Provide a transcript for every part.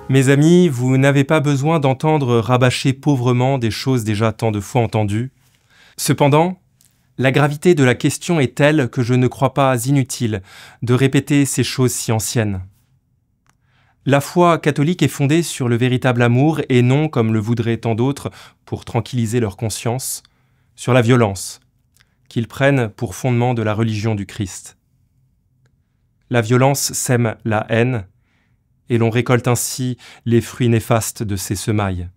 Mes amis, vous n'avez pas besoin d'entendre rabâcher pauvrement des choses déjà tant de fois entendues. Cependant, la gravité de la question est telle que je ne crois pas inutile de répéter ces choses si anciennes. La foi catholique est fondée sur le véritable amour et non, comme le voudraient tant d'autres, pour tranquilliser leur conscience, sur la violence, qu'ils prennent pour fondement de la religion du Christ. La violence sème la haine, et l'on récolte ainsi les fruits néfastes de ces semailles.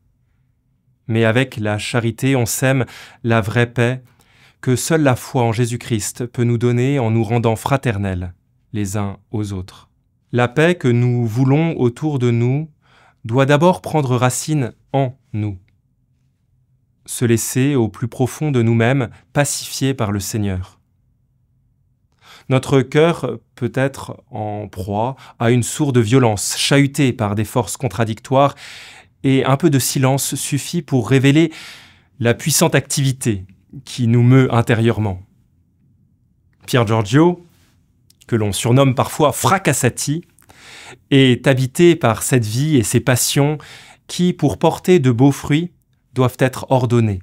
Mais avec la charité, on sème la vraie paix que seule la foi en Jésus-Christ peut nous donner en nous rendant fraternels les uns aux autres. La paix que nous voulons autour de nous doit d'abord prendre racine en nous, se laisser au plus profond de nous-mêmes pacifier par le Seigneur. Notre cœur peut être en proie à une sourde violence, chahuté par des forces contradictoires, et un peu de silence suffit pour révéler la puissante activité qui nous meut intérieurement. Pier Giorgio, que l'on surnomme parfois Fracassati, est habité par cette vie et ces passions qui, pour porter de beaux fruits, doivent être ordonnées.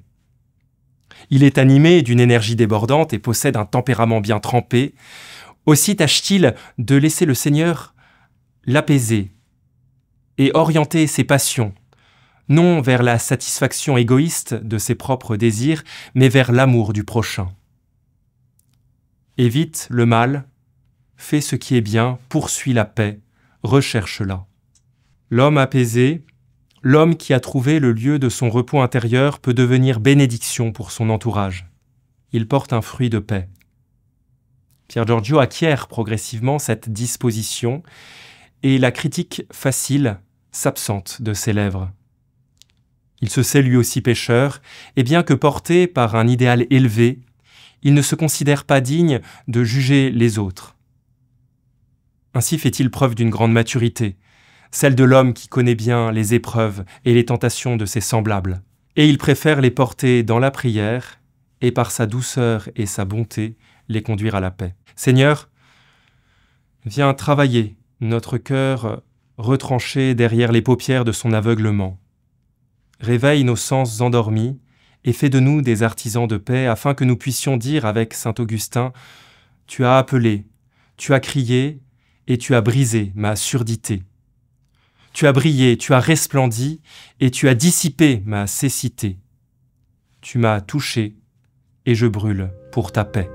Il est animé d'une énergie débordante et possède un tempérament bien trempé. Aussi tâche-t-il de laisser le Seigneur l'apaiser et orienter ses passions, non vers la satisfaction égoïste de ses propres désirs, mais vers l'amour du prochain. Évite le mal, fais ce qui est bien, poursuis la paix, recherche-la. L'homme apaisé, l'homme qui a trouvé le lieu de son repos intérieur peut devenir bénédiction pour son entourage. Il porte un fruit de paix. Pier Giorgio acquiert progressivement cette disposition et la critique facile s'absente de ses lèvres. Il se sait lui aussi pécheur, et bien que porté par un idéal élevé, il ne se considère pas digne de juger les autres. Ainsi fait-il preuve d'une grande maturité, celle de l'homme qui connaît bien les épreuves et les tentations de ses semblables. Et il préfère les porter dans la prière et par sa douceur et sa bonté les conduire à la paix. Seigneur, viens travailler notre cœur retranché derrière les paupières de son aveuglement. Réveille nos sens endormis et fais de nous des artisans de paix afin que nous puissions dire avec saint Augustin « Tu as appelé, tu as crié et tu as brisé ma surdité. Tu as brillé, tu as resplendi et tu as dissipé ma cécité. Tu m'as touché et je brûle pour ta paix. »